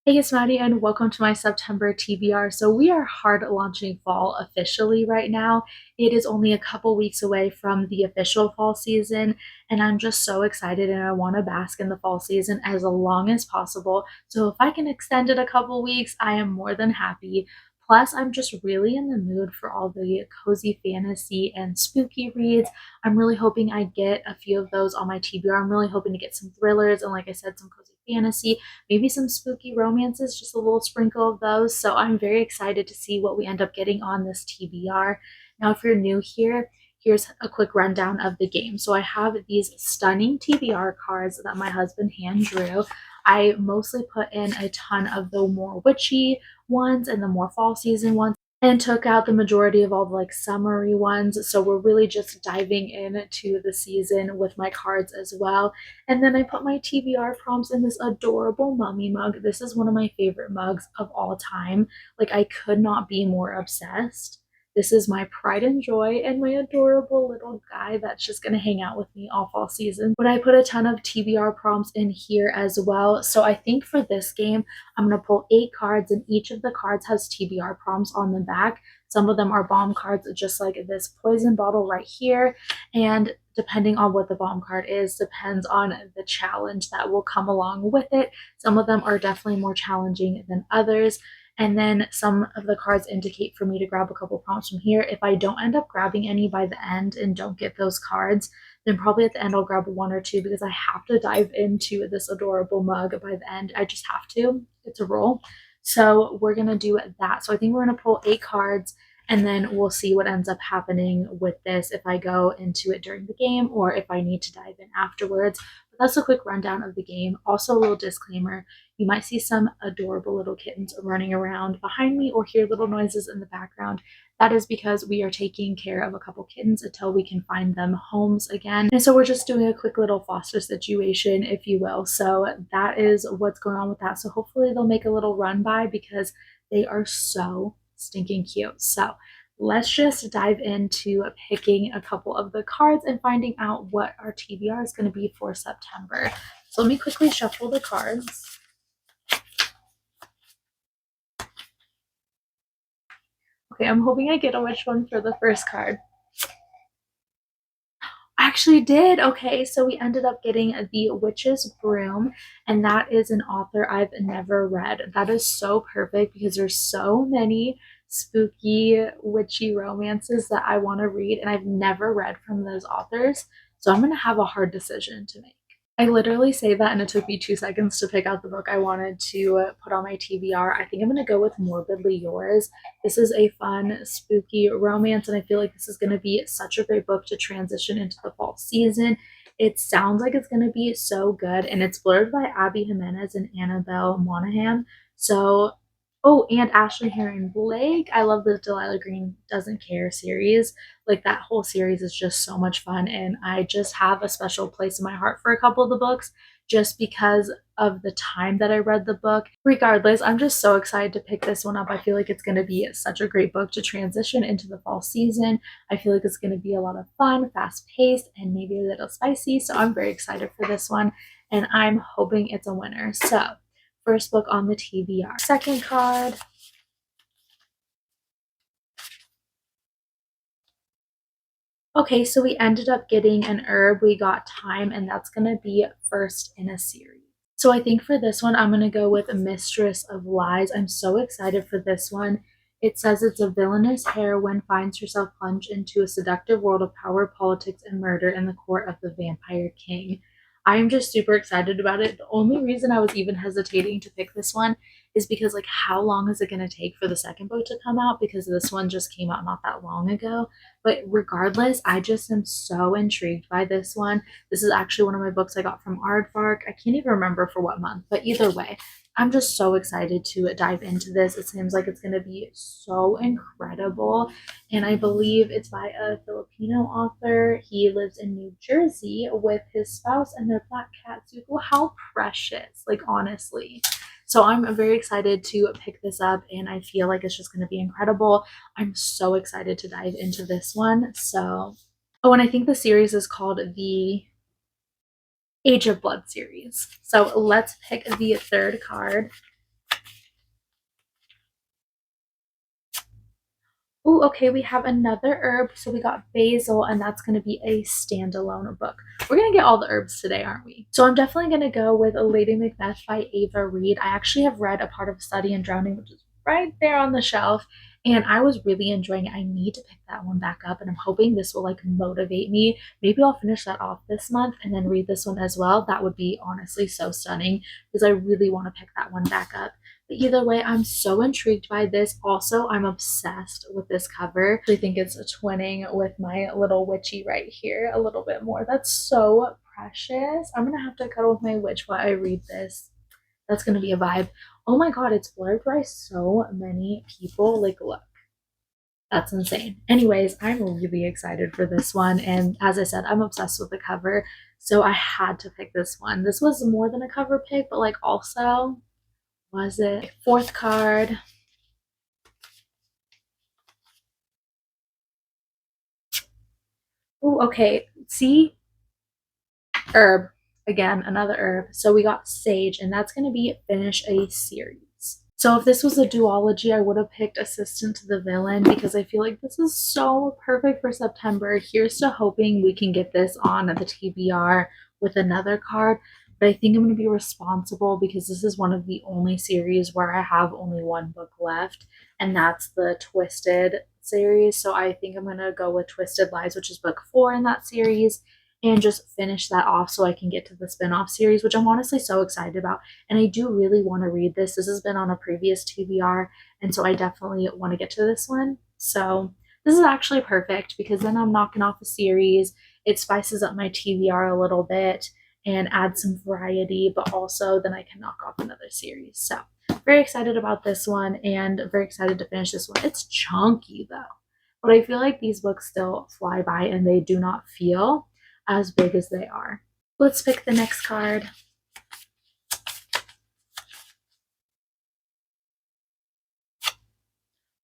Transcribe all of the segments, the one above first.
Hey, it's Maddie, and welcome to my September TBR. So, we are hard launching fall officially right now. It is only a couple weeks away from the official fall season, and I'm just so excited and I want to bask in the fall season as long as possible. So, if I can extend it a couple weeks, I am more than happy. Plus, I'm just really in the mood for all the cozy fantasy and spooky reads. I'm really hoping I get a few of those on my TBR. I'm really hoping to get some thrillers and, like I said, some cozy fantasy, maybe some spooky romances, just a little sprinkle of those. So I'm very excited to see what we end up getting on this TBR. Now, if you're new here, here's a quick rundown of the game. So I have these stunning TBR cards that my husband hand drew. I mostly put in a ton of the more witchy ones and the more fall season ones and took out the majority of all the like summery ones. So we're really just diving into the season with my cards as well. And then I put my TBR prompts in this adorable mummy mug. This is one of my favorite mugs of all time. Like, I could not be more obsessed. This is my pride and joy and my adorable little guy that's just going to hang out with me all fall season. But I put a ton of TBR prompts in here as well. So I think for this game, I'm going to pull 8 cards, and each of the cards has TBR prompts on the back. Some of them are bomb cards, just like this poison bottle right here. And depending on what the bomb card is, depends on the challenge that will come along with it. Some of them are definitely more challenging than others. And then some of the cards indicate for me to grab a couple prompts from here. If I don't end up grabbing any by the end and don't get those cards, then probably at the end I'll grab 1 or 2 because I have to dive into this adorable mug by the end. I just have to. It's a rule. So we're going to do that. So I think we're going to pull 8 cards, and then we'll see what ends up happening with this if I go into it during the game or if I need to dive in afterwards. But that's a quick rundown of the game. Also, a little disclaimer: you might see some adorable little kittens running around behind me or hear little noises in the background. That is because we are taking care of a couple kittens until we can find them homes again. And so we're just doing a quick little foster situation, if you will. So that is what's going on with that. So hopefully they'll make a little run by because they are so stinking cute. So let's just dive into picking a couple of the cards and finding out what our TBR is going to be for September. So let me quickly shuffle the cards. Okay, I'm hoping I get a which one for the first card. I actually did. Okay, so we ended up getting The Witch's Broom, and that is an author I've never read. That is so perfect because there's so many spooky, witchy romances that I want to read, and I've never read from those authors. So I'm going to have a hard decision to make. I literally say that, and it took me 2 seconds to pick out the book I wanted to put on my TBR. I think I'm going to go with Morbidly Yours. This is a fun, spooky romance, and I feel like this is going to be such a great book to transition into the fall season. It sounds like it's going to be so good, and it's blurred by Abby Jimenez and Annabelle Monaghan. So, oh, and Ashley Herring Blake. I love the Delilah Green Doesn't Care series. Like, that whole series is just so much fun, and I just have a special place in my heart for a couple of the books just because of the time that I read the book. Regardless, I'm just so excited to pick this one up. I feel like it's going to be such a great book to transition into the fall season. I feel like it's going to be a lot of fun, fast paced, and maybe a little spicy. So I'm very excited for this one, and I'm hoping it's a winner. So, first book on the TBR. Second card. Okay, so we ended up getting an herb. We got Time, and that's going to be first in a series. So I think for this one, I'm going to go with Mistress of Lies. I'm so excited for this one. It says it's a villainous heroine finds herself plunged into a seductive world of power, politics, and murder in the court of the Vampire King. I am just super excited about it. The only reason I was even hesitating to pick this one is because, like, how long is it going to take for the second book to come out? Because this one just came out not that long ago. But regardless, I just am so intrigued by this one. This is actually one of my books I got from Aardvark. I can't even remember for what month, but either way, I'm just so excited to dive into this. It seems like it's going to be so incredible. And I believe it's by a Filipino author. He lives in New Jersey with his spouse and their black cat, Zuko. How precious, like, honestly. So I'm very excited to pick this up, and I feel like it's just going to be incredible. I'm so excited to dive into this one. So, oh, and I think the series is called the Age of Blood series. So let's pick the third card. Oh, okay, we have another herb. So we got basil, and that's going to be a standalone book. We're going to get all the herbs today, aren't we? So I'm definitely going to go with Lady Macbeth by Ava Reed. I actually have read A Part of Study and Drowning, which is right there on the shelf, and I was really enjoying it. I need to pick that one back up, and I'm hoping this will like motivate me. Maybe I'll finish that off this month and then read this one as well. That would be honestly so stunning because I really want to pick that one back up. But either way, I'm so intrigued by this. Also, I'm obsessed with this cover. I think it's twinning with my little witchy right here a little bit more. That's so precious. I'm gonna have to cuddle with my witch while I read this. That's gonna be a vibe. Oh my god, it's blurred by so many people. Like, look, that's insane. Anyways, I'm really excited for this one. And as I said, I'm obsessed with the cover. So I had to pick this one. This was more than a cover pick, but like also was it fourth card. Oh, okay. See, herb again, another herb. So we got sage, and that's going to be finish a series. So if this was a duology, I would have picked assistant to the villain because I feel like this is so perfect for September. Here's to hoping we can get this on at the TBR with another card. But I think I'm going to be responsible because this is one of the only series where I have only one book left, and that's the Twisted series. So I think I'm going to go with Twisted Lies, which is book 4 in that series, and just finish that off so I can get to the spin-off series, which I'm honestly so excited about. And I do really want to read this. This has been on a previous TBR, and so I definitely want to get to this one. So this is actually perfect because then I'm knocking off a series. It spices up my TBR a little bit and adds some variety, but also then I can knock off another series. So very excited about this one and very excited to finish this one. It's chunky though, but I feel like these books still fly by and they do not feel as big as they are. Let's pick the next card.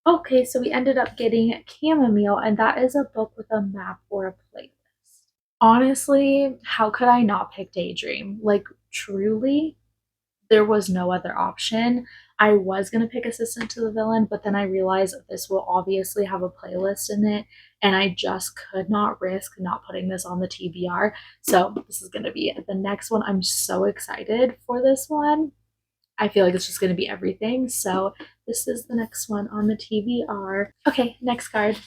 Okay, so we ended up getting Chamomile, and that is a book with a map or a playlist. Honestly, how could I not pick Daydream? Like, truly, there was no other option. I was going to pick Assistant to the Villain, but then I realized that this will obviously have a playlist in it, and I just could not risk not putting this on the TBR. So, this is going to be the next one. I'm so excited for this one. I feel like it's just going to be everything. So, this is the next one on the TBR. Okay, next card.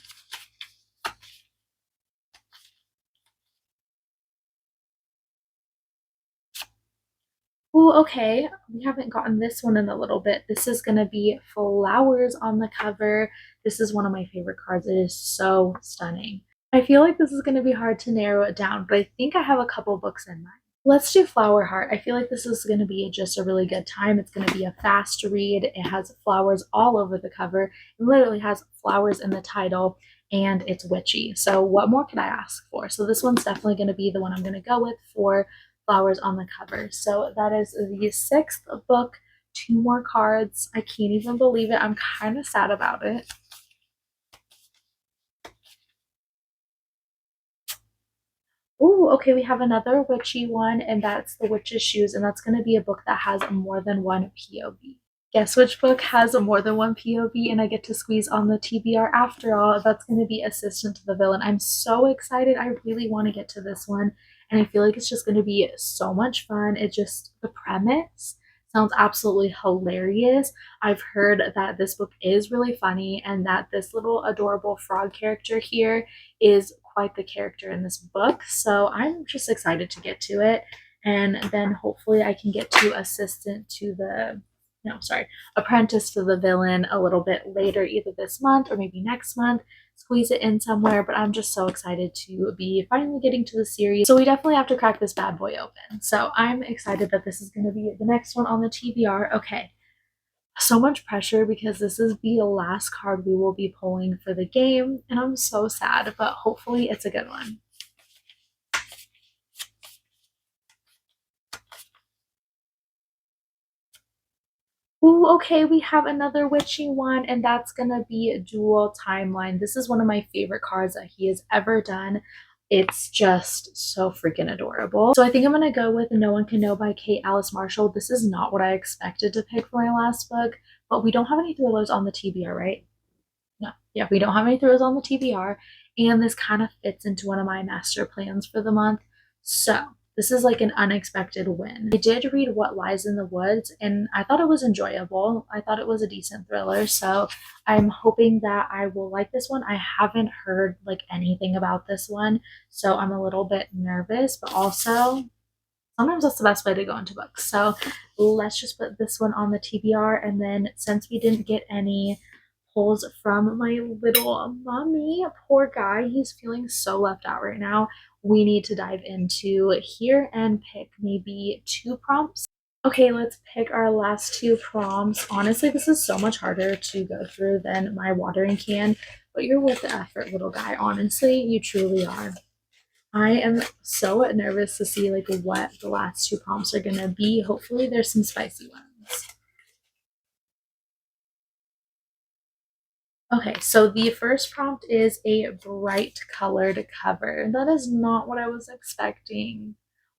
Ooh, okay. We haven't gotten this one in a little bit. This is going to be flowers on the cover. This is one of my favorite cards. It is so stunning. I feel like this is going to be hard to narrow it down, but I think I have a couple books in mind. Let's do Flower Heart. I feel like this is going to be just a really good time. It's going to be a fast read. It has flowers all over the cover. It literally has flowers in the title, and it's witchy. So what more could I ask for? So this one's definitely going to be the one I'm going to go with for flowers on the cover. So that is the sixth book. Two more cards. I can't even believe it. I'm kind of sad about it. Oh, okay, we have another witchy one, and that's The Witch's Shoes, and that's going to be a book that has more than one POV. Guess which book has a more than one POV, and I get to squeeze on the TBR after all. That's going to be Assistant to the Villain. I'm so excited. I really want to get to this one, and I feel like it's just going to be so much fun. It just, the premise sounds absolutely hilarious. I've heard that this book is really funny and that this little adorable frog character here is quite the character in this book. So I'm just excited to get to it. And then hopefully I can get to assistant to the, no, sorry, apprentice to the villain a little bit later, either this month or maybe next month. Squeeze it in somewhere, but I'm just so excited to be finally getting to the series. So we definitely have to crack this bad boy open. So I'm excited that this is going to be the next one on the TBR. Okay, so much pressure because this is the last card we will be pulling for the game, and I'm so sad, but hopefully it's a good one. Ooh, okay, we have another witchy one, and that's gonna be Dual Timeline. This is one of my favorite cards that he has ever done. It's just so freaking adorable. So I think I'm gonna go with No One Can Know by Kate Alice Marshall. This is not what I expected to pick for my last book, but we don't have any thrillers on the TBR, right? No, yeah, we don't have any throws on the TBR, and this kind of fits into one of my master plans for the month. So this is like an unexpected win. I did read What Lies in the Woods, and I thought it was enjoyable. I thought it was a decent thriller, so I'm hoping that I will like this one. I haven't heard like anything about this one, so I'm a little bit nervous, but also sometimes that's the best way to go into books. So let's just put this one on the TBR. And then since we didn't get any pulls from my little mommy, poor guy, he's feeling so left out right now. We need to dive into here and pick maybe two prompts. Okay, let's pick our last two prompts. Honestly, this is so much harder to go through than my watering can, but you're worth the effort, little guy. Honestly, you truly are. I am so nervous to see like what the last two prompts are gonna be. Hopefully there's some spicy ones. Okay, so the first prompt is a bright colored cover. That is not what I was expecting.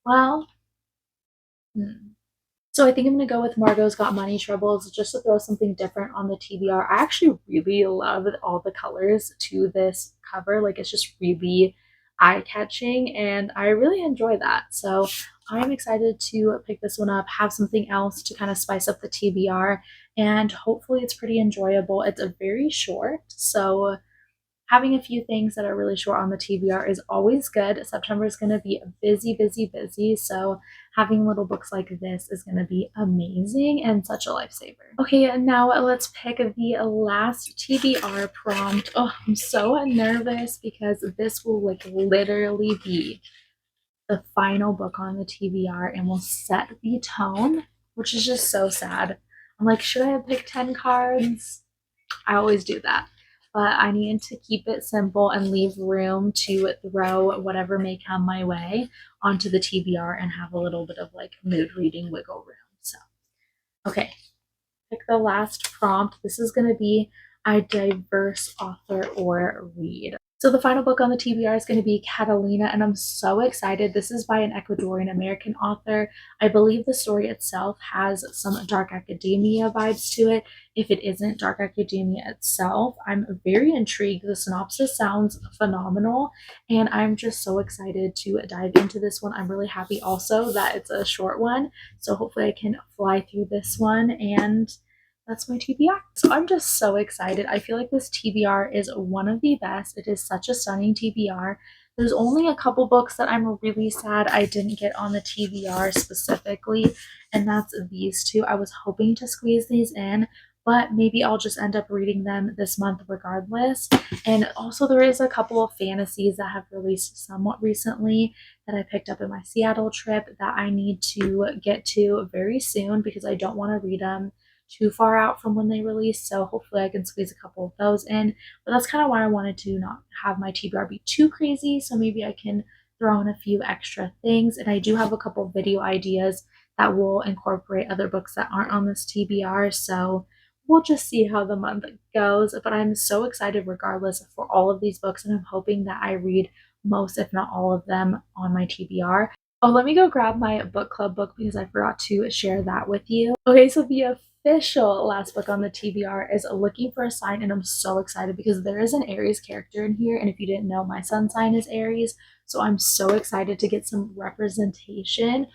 Well, hmm. So I think I'm gonna go with Margot's Got Money Troubles just to throw something different on the TBR. I actually really love all the colors to this cover. Like it's just really eye-catching and I really enjoy that. So I'm excited to pick this one up, have something else to kind of spice up the TBR, and hopefully it's pretty enjoyable. It's a very short, so having a few things that are really short on the TBR is always good. September is going to be busy, busy, busy. So having little books like this is going to be amazing and such a lifesaver. Okay, and now let's pick the last TBR prompt. Oh, I'm so nervous because this will like literally be the final book on the TBR and will set the tone, which is just so sad. I'm like, should I have picked 10 cards? I always do that. But I need to keep it simple and leave room to throw whatever may come my way onto the TBR and have a little bit of like mood reading wiggle room. So, okay, pick the last prompt. This is going to be a diverse author or read. So the final book on the TBR is going to be Catalina, and I'm so excited. This is by an Ecuadorian American author. I believe the story itself has some dark academia vibes to it. If it isn't dark academia itself, I'm very intrigued. The synopsis sounds phenomenal, and I'm just so excited to dive into this one. I'm really happy also that it's a short one, so hopefully I can fly through this one, and that's my TBR. So I'm just so excited. I feel like this TBR is one of the best. It is such a stunning TBR. There's only a couple books that I'm really sad I didn't get on the TBR specifically, and that's these two. I was hoping to squeeze these in, but maybe I'll just end up reading them this month regardless. And also, there is a couple of fantasies that have released somewhat recently that I picked up in my Seattle trip that I need to get to very soon because I don't want to read them too far out from when they release. So hopefully I can squeeze a couple of those in. But that's kind of why I wanted to not have my TBR be too crazy. So maybe I can throw in a few extra things. And I do have a couple video ideas that will incorporate other books that aren't on this TBR. So we'll just see how the month goes. But I'm so excited regardless for all of these books. And I'm hoping that I read most, if not all of them, on my TBR. Oh, let me go grab my book club book because I forgot to share that with you. Okay, so the official last book on the TBR is Looking for a Sign, and I'm so excited because there is an Aries character in here, and if you didn't know, my sun sign is Aries, so I'm so excited to get some representation.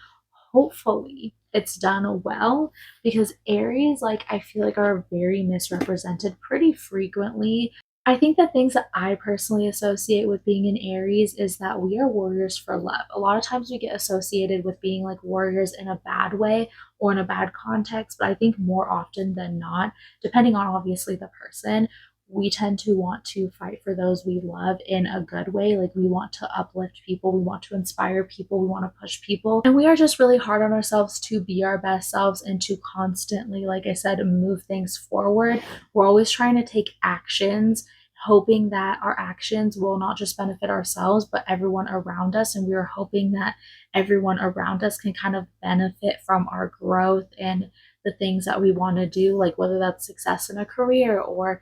Hopefully it's done well because Aries, like, I feel like are very misrepresented pretty frequently. I think the things that I personally associate with being an Aries is that we are warriors for love. A lot of times we get associated with being like warriors in a bad way or in a bad context, but I think more often than not, depending on obviously the person, we tend to want to fight for those we love in a good way. Like we want to uplift people, we want to inspire people, we want to push people. And we are just really hard on ourselves to be our best selves and to constantly, like I said, move things forward. We're always trying to take actions, hoping that our actions will not just benefit ourselves, but everyone around us. And we are hoping that everyone around us can kind of benefit from our growth and the things that we want to do, like whether that's success in a career or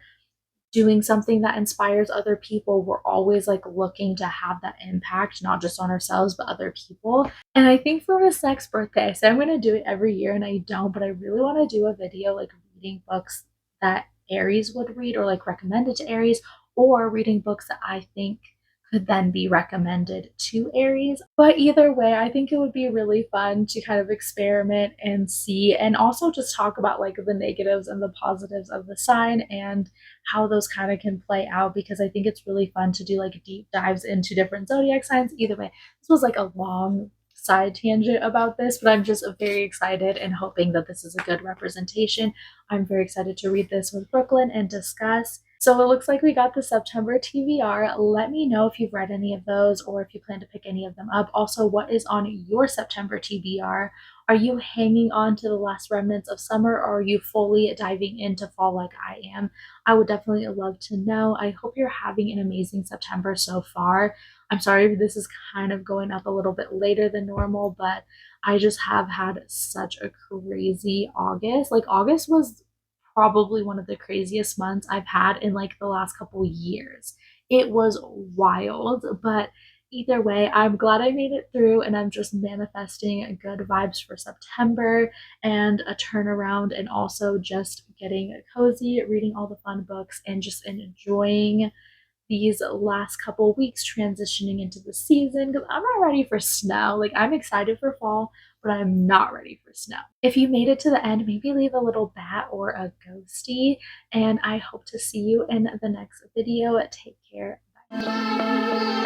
doing something that inspires other people. We're always like looking to have that impact, not just on ourselves, but other people. And I think for this next birthday, I said I'm going to do it every year and I don't, but I really want to do a video like reading books that Aries would read or like recommended to Aries, or reading books that I think could then be recommended to Aries. But either way, I think it would be really fun to kind of experiment and see, and also just talk about like the negatives and the positives of the sign and how those kind of can play out, because I think it's really fun to do like deep dives into different zodiac signs. Either way, this was like a long side tangent about this, but I'm just very excited and hoping that this is a good representation. I'm very excited to read this with Brooklyn and discuss. So it looks like we got the September TBR. Let me know if you've read any of those or if you plan to pick any of them up. Also, what is on your September TBR? Are you hanging on to the last remnants of summer, or are you fully diving into fall like I am? I would definitely love to know. I hope you're having an amazing September so far. I'm sorry if this is kind of going up a little bit later than normal, but I just have had such a crazy August. Like, August was probably one of the craziest months I've had in like the last couple years. It was wild, but either way, I'm glad I made it through, and I'm just manifesting good vibes for September and a turnaround, and also just getting cozy, reading all the fun books, and just enjoying these last couple weeks transitioning into the season, because I'm not ready for snow. Like, I'm excited for fall, but I'm not ready for snow. If you made it to the end, maybe leave a little bat or a ghosty, and I hope to see you in the next video. Take care. Bye.